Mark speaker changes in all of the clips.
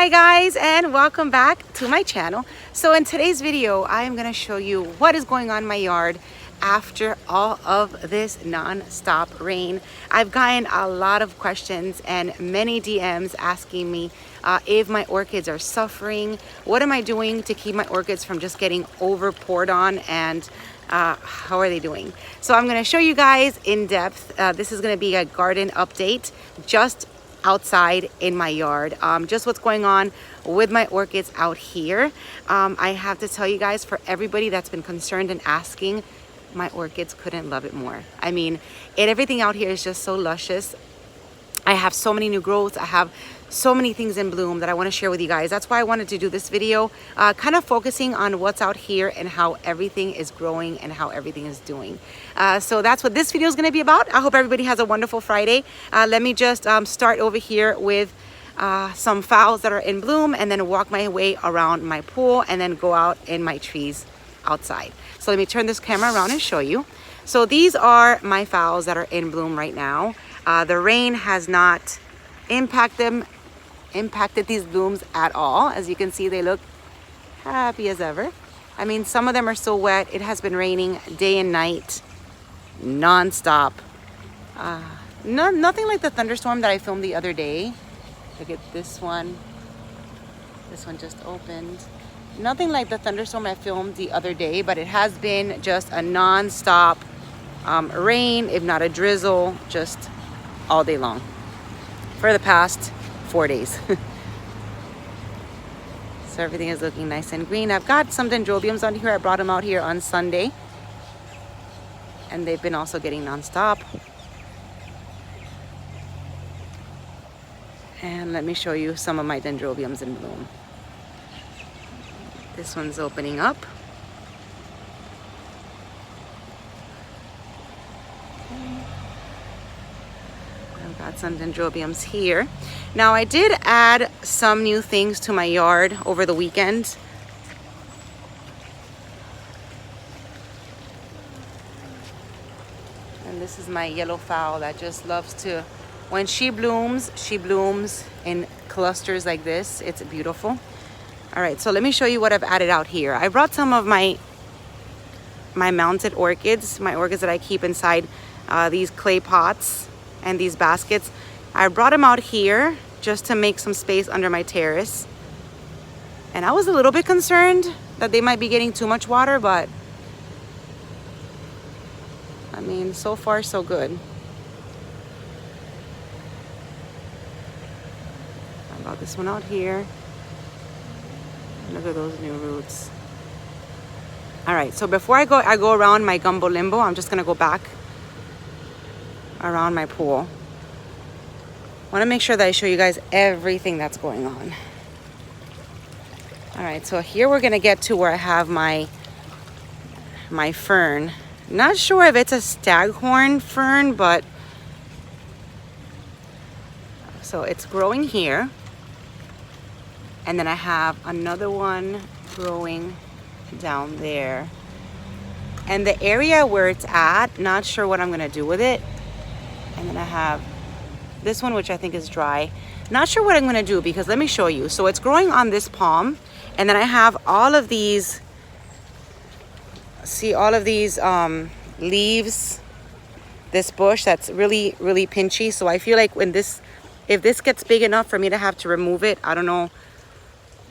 Speaker 1: Hi guys, and welcome back to my channel. So in today's video I am going to show you what is going on in my yard after all of this non-stop rain. I've gotten a lot of questions and many DMs asking me if my orchids are suffering. What am I doing to keep my orchids from just getting over poured on, and how are they doing? So I'm going to show you guys in depth. This is going to be a garden update just outside in my yard, just what's going on with my orchids out here. I have to tell you guys, for everybody that's been concerned and asking, my orchids couldn't love it more. I mean, everything out here is just so luscious. I have so many new growths. I have so many things in bloom that I want to share with you guys. That's why I wanted to do this video, kind of focusing on what's out here and how everything is growing and how everything is doing. So that's what this video is going to be about. I hope everybody has a wonderful Friday. Let me just start over here with some phals that are in bloom, and then walk my way around my pool, and then go out in my trees outside. So let me turn this camera around and show you. So these are my phals that are in bloom right now. The rain has not impacted these blooms at all. As you can see, they look happy as ever. I mean, some of them are so wet. It has been raining day and night, non-stop. Nothing like the thunderstorm that I filmed the other day. Look at this one. This one just opened. Nothing like the thunderstorm I filmed the other day, but it has been just a non-stop rain, if not a drizzle, just all day long for the past 4 days. So everything is looking nice and green. I've got some dendrobiums on here. I brought them out here on Sunday, and they've been also getting non-stop. And let me show you some of my dendrobiums in bloom. This one's opening up. I've got some dendrobiums here. Now, I did add some new things to my yard over the weekend. And this is my yellow phal that just loves to, when she blooms in clusters like this. It's beautiful. All right, so let me show you what I've added out here. I brought some of my mounted orchids, my orchids that I keep inside these clay pots and these baskets. I brought them out here just to make some space under my terrace. And I was a little bit concerned that they might be getting too much water, but I mean, so far so good. I brought this one out here. Look at those new roots. All right, so before I go around my Gumbo Limbo, I'm just gonna go back around my pool. I wanna make sure that I show you guys everything that's going on. All right, so here we're gonna get to where I have my fern. Not sure if it's a Staghorn fern, but so it's growing here. And then I have another one growing down there. And the area where it's at, not sure what I'm gonna do with it. And then I have this one, which I think is dry. Not sure what I'm gonna do, because let me show you. So it's growing on this palm, and then I have all of these, see all of these leaves, this bush that's really, really pinchy. So I feel like if this gets big enough for me to have to remove it, I don't know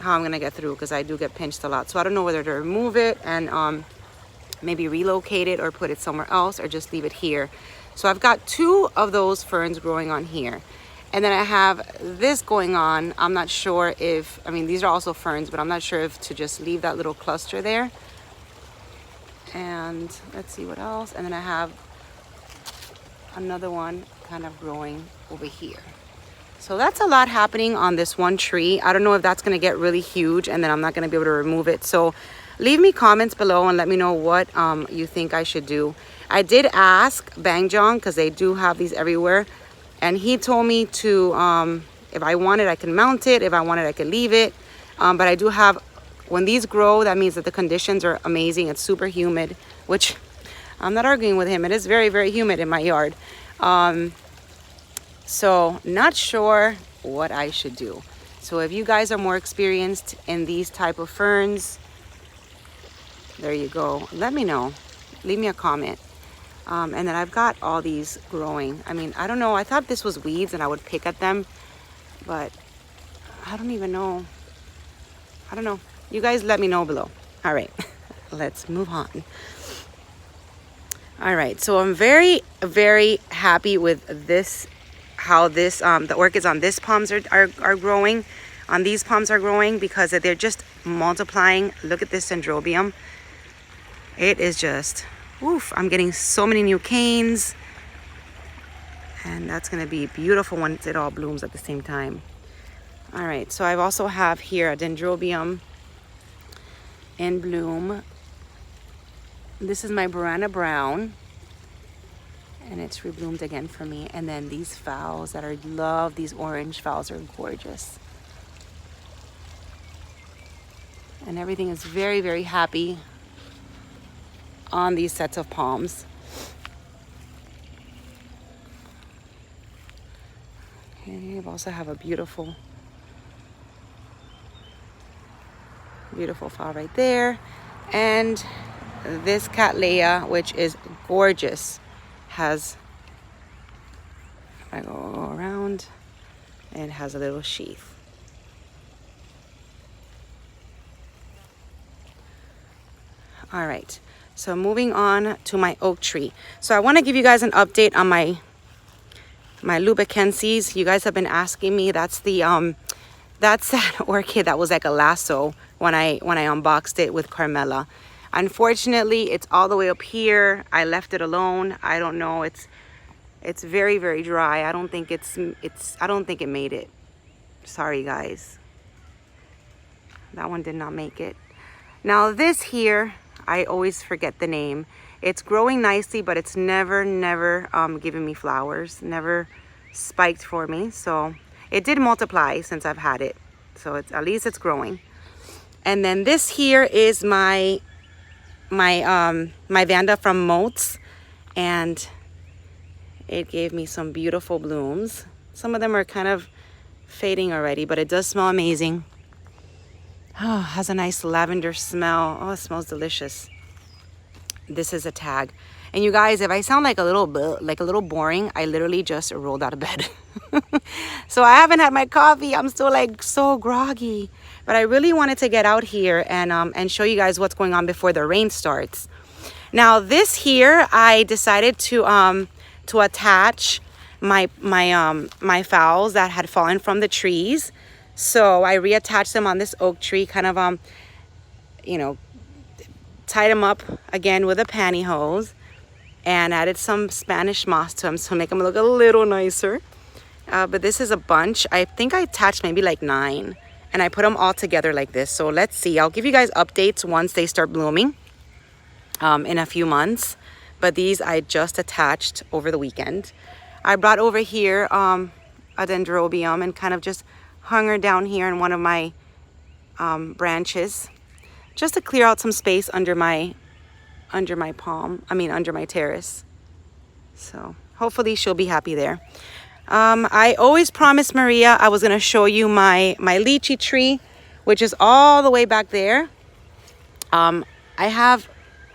Speaker 1: how I'm gonna get through, because I do get pinched a lot. So I don't know whether to remove it and maybe relocate it or put it somewhere else, or just leave it here. So I've got 2 of those ferns growing on here, and then I have this going on. I'm not sure if, I mean, these are also ferns, but I'm not sure if to just leave that little cluster there. And let's see what else. And then I have another one kind of growing over here. So that's a lot happening on this one tree. I don't know if that's gonna get really huge and then I'm not gonna be able to remove it. So leave me comments below and let me know what you think I should do. I did ask Bang Jong, because they do have these everywhere, and he told me to, if I want it, I can mount it. If I want it, I can leave it. But I do have, when these grow, that means that the conditions are amazing. It's super humid, which I'm not arguing with him. It is very, very humid in my yard. So not sure what I should do. So if you guys are more experienced in these type of ferns, there you go. Let me know. Leave me a comment. And then I've got all these growing. I mean, I don't know. I thought this was weeds and I would pick at them, but I don't even know. I don't know. You guys let me know below. All right, let's move on. All right, so I'm very, very happy with this, how this, the orchids on this palms are growing, on these palms are growing, because they're just multiplying. Look at this dendrobium. It is just, oof, I'm getting so many new canes. And that's gonna be beautiful once it all blooms at the same time. All right, so I also have here a dendrobium in bloom. This is my Burana Brown, and it's rebloomed again for me. And then these phals that I love, these orange phals are gorgeous. And everything is very, very happy on these sets of palms. Okay, I also have a beautiful phal right there. And this Kalia, which is gorgeous, has, I go around, and has a little sheath. All right, so moving on to my oak tree. So I want to give you guys an update on my lubecenses. You guys have been asking me. That's the that's that orchid that was like a lasso when I unboxed it with Carmela. Unfortunately, it's all the way up here. I left it alone. I don't know. It's very, very dry. I don't think I don't think it made it. Sorry, guys. That one did not make it. Now this here, I always forget the name. It's growing nicely, but it's never giving me flowers. Never spiked for me. So it did multiply since I've had it. So at least it's growing. And then this here is my Vanda from Moats, and it gave me some beautiful blooms. Some of them are kind of fading already, but it does smell amazing. Oh, has a nice lavender smell. Oh, it smells delicious. This is a tag. And you guys, if I sound like a little boring, I literally just rolled out of bed. So I haven't had my coffee. I'm still like so groggy. But I really wanted to get out here and show you guys what's going on before the rain starts. Now this here, I decided to attach my phals that had fallen from the trees. So I reattached them on this oak tree, kind of you know, tied them up again with a pantyhose, and added some Spanish moss to them to make them look a little nicer. But this is a bunch. I think I attached maybe like 9, and I put them all together like this. So let's see. I'll give you guys updates once they start blooming in a few months. But these I just attached over the weekend. I brought over here a dendrobium and kind of just hung her down here in one of my branches, just to clear out some space under my palm. I mean, under my terrace. So hopefully she'll be happy there. I always promised Maria I was gonna show you my lychee tree, which is all the way back there. I have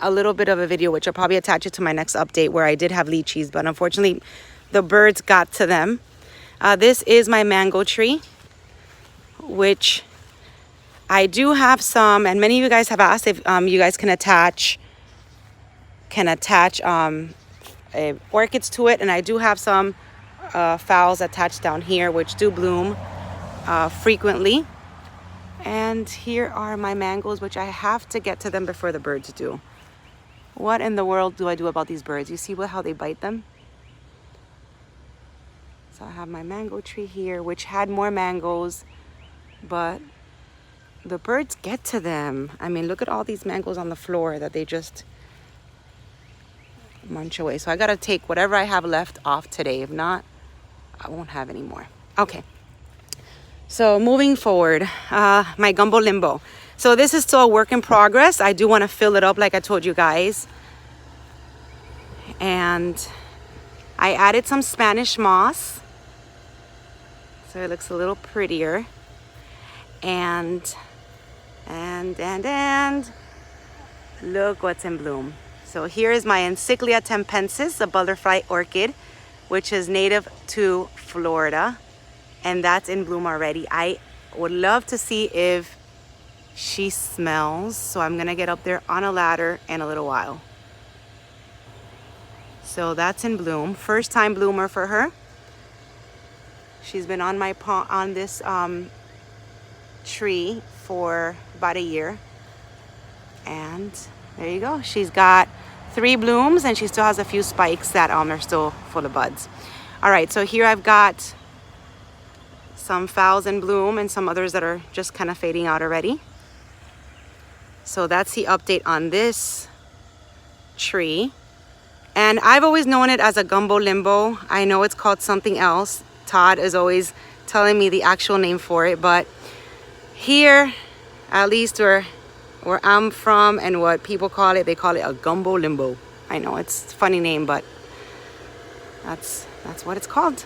Speaker 1: a little bit of a video, which I'll probably attach it to my next update, where I did have lychees, but unfortunately the birds got to them. This is my mango tree, which I do have some, and many of you guys have asked if you guys can attach orchids to it, and I do have some phals attached down here, which do bloom frequently. And here are my mangoes, which I have to get to them before the birds do. What in the world do I do about these birds? You see how they bite them? So I have my mango tree here, which had more mangoes, but the birds get to them. I mean, look at all these mangoes on the floor that they just munch away. So I gotta take whatever I have left off today. If not, I won't have any more. Okay. So moving forward, my Gumbo Limbo. So this is still a work in progress. I do want to fill it up like I told you guys. And I added some Spanish moss, so it looks a little prettier. And look what's in bloom. So here is my Encyclia tempensis, the butterfly orchid, which is native to Florida, and that's in bloom already. I would love to see if she smells, so I'm gonna get up there on a ladder in a little while. So that's in bloom, first time bloomer for her. She's been on my on this tree for about a year, and there you go. She's got 3 blooms, and she still has a few spikes that are still full of buds. All right, so here I've got some phals in bloom and some others that are just kind of fading out already. So that's the update on this tree. And I've always known it as a Gumbo Limbo. I know it's called something else. Todd is always telling me the actual name for it, but here, at least where I'm from and what people call it, they call it a Gumbo Limbo. I know it's a funny name, but that's what it's called.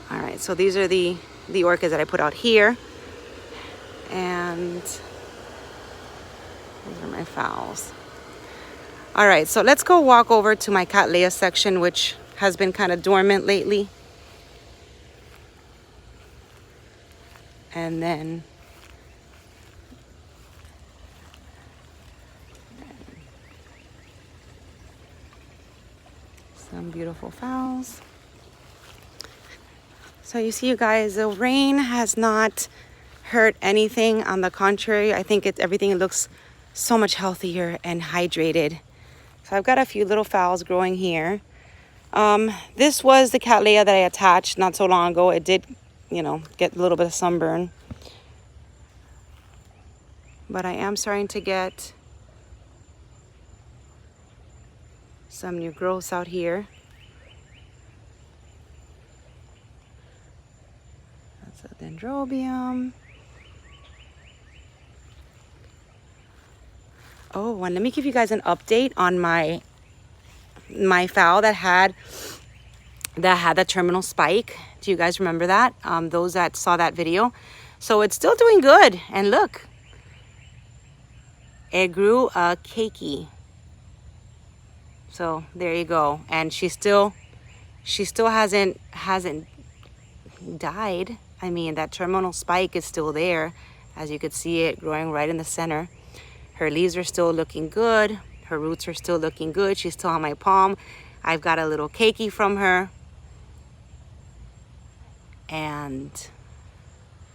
Speaker 1: All right, so these are the orchids that I put out here, and those are my phals. All right, so let's go walk over to my Kalia section, which has been kind of dormant lately. And then some beautiful phals. So you see, you guys, the rain has not hurt anything. On the contrary, I think everything looks so much healthier and hydrated. So I've got a few little phals growing here. This was the Kalia that I attached not so long ago. It did, you know, get a little bit of sunburn. But I am starting to get some new growths out here. That's a dendrobium. Oh, and let me give you guys an update on my phal that had the terminal spike. Do you guys remember that? Those that saw that video. So it's still doing good. And look, it grew a keiki. So there you go. And she still hasn't died. I mean, that terminal spike is still there. As you could see it growing right in the center. Her leaves are still looking good. Her roots are still looking good. She's still on my palm. I've got a little keiki from her. And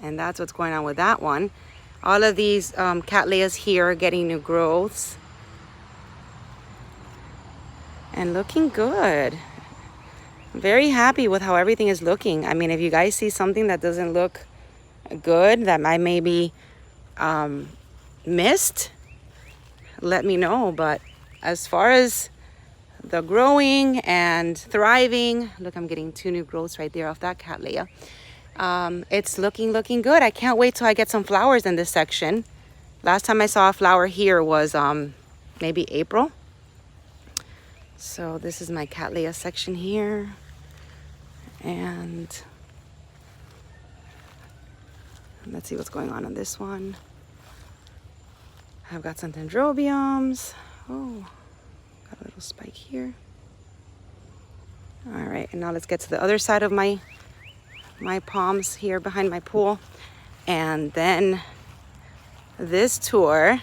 Speaker 1: that's what's going on with that one. All of these Cattleyas here are getting new growths. And looking good. I'm very happy with how everything is looking. I mean, if you guys see something that doesn't look good, that I maybe missed, let me know. But as far as the growing and thriving, look, I'm getting 2 new growths right there off that Cattleya. It's looking good. I can't wait till I get some flowers in this section. Last time I saw a flower here was maybe April. So this is my Cattleya section here. And let's see what's going on this one. I've got some dendrobiums. Oh, got a little spike here. All right, and now let's get to the other side of my palms here behind my pool. And then this tour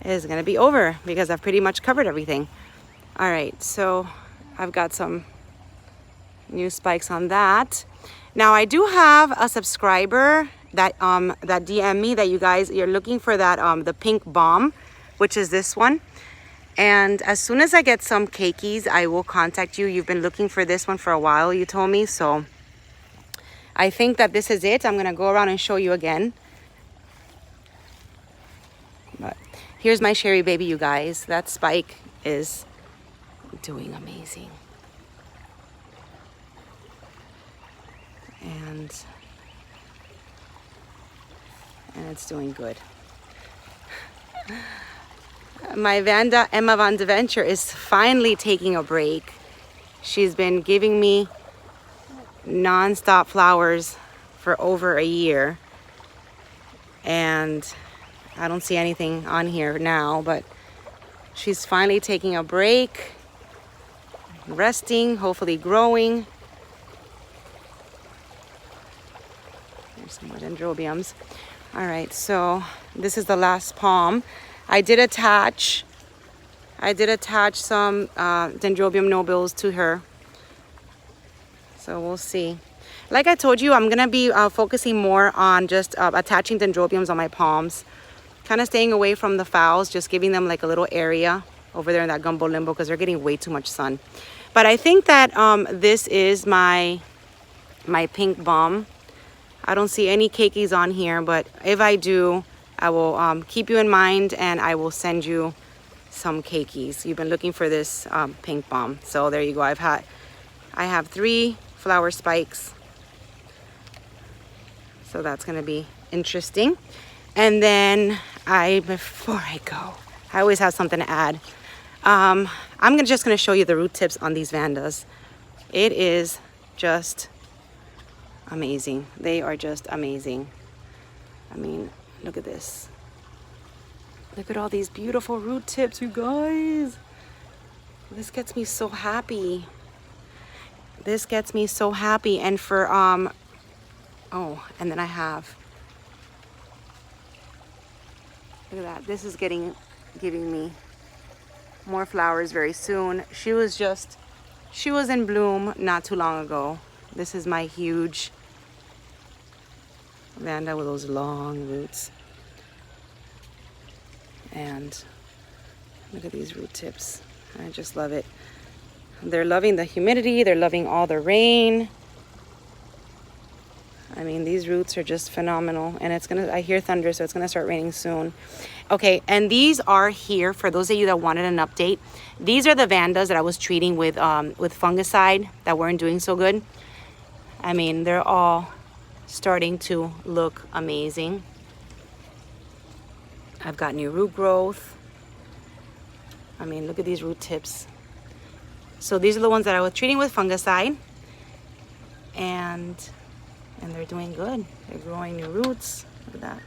Speaker 1: is gonna be over because I've pretty much covered everything. All right, so I've got some new spikes on that. Now I do have a subscriber that DM me that you're looking for that the pink bomb, which is this one. And as soon as I get some keikis, I will contact you. You've been looking for this one for a while, you told me. So I think that this is it. I'm gonna go around and show you again. But here's my cherry baby, you guys. That spike is doing amazing. And it's doing good. My Emma Vanda Venture is finally taking a break. She's been giving me non-stop flowers for over a year. And I don't see anything on here now, but she's finally taking a break, resting, hopefully growing. There's some more dendrobiums. All right, so this is the last palm. I did attach some dendrobium nobles to her. So we'll see. Like I told you, I'm gonna be focusing more on just attaching dendrobiums on my palms. Kind of staying away from the phals, just giving them like a little area over there in that Gumbo Limbo because they're getting way too much sun. But I think that this is my pink balm. I don't see any keikis on here, but if I do, I will keep you in mind and I will send you some keikis. You've been looking for this pink balm. So there you go. I have 3 flower spikes. So that's gonna be interesting. And then before I go, I always have something to add. I'm just gonna show you the root tips on these Vandas. It is just amazing. They are just amazing. I mean, look at this. Look at all these beautiful root tips, you guys. This gets me so happy. This gets me so happy. And for oh, and then I have, look at that. This is giving me more flowers very soon. She was in bloom not too long ago. This is my huge Vanda with those long roots. And look at these root tips. I just love it. They're loving the humidity. They're loving all the rain. I mean, these roots are just phenomenal. And I hear thunder, so it's gonna start raining soon. Okay, and these are here, for those of you that wanted an update. These are the Vandas that I was treating with fungicide that weren't doing so good. I mean, they're all starting to look amazing. I've got new root growth. I mean, look at these root tips. So these are the ones that I was treating with fungicide. And they're doing good. They're growing new roots. Look at that.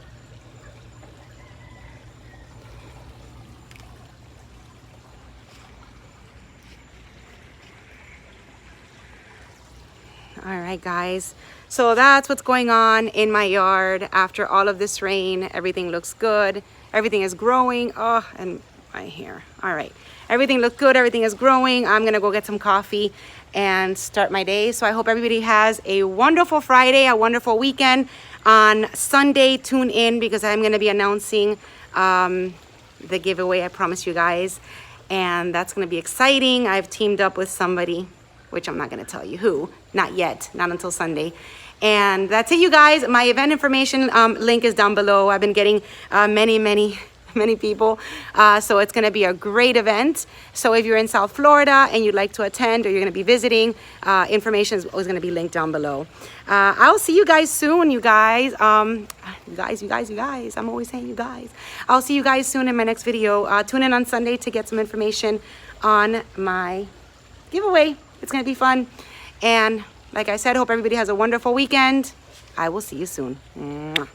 Speaker 1: All right, guys. So that's what's going on in my yard after all of this rain. Everything looks good. Everything is growing. Oh, and my hair. All right. Everything looks good. Everything is growing. I'm going to go get some coffee and start my day. So I hope everybody has a wonderful Friday, a wonderful weekend. On Sunday, tune in because I'm going to be announcing the giveaway I promised you guys. And that's going to be exciting. I've teamed up with somebody, which I'm not going to tell you who. Not yet. Not until Sunday. And that's it, you guys. My event information link is down below. I've been getting many people. So it's going to be a great event. So if you're in South Florida and you'd like to attend or you're going to be visiting, information is always going to be linked down below. I'll see you guys soon, you guys. You guys. I'm always saying you guys. I'll see you guys soon in my next video. Tune in on Sunday to get some information on my giveaway. It's going to be fun. And like I said, hope everybody has a wonderful weekend. I will see you soon. Mwah.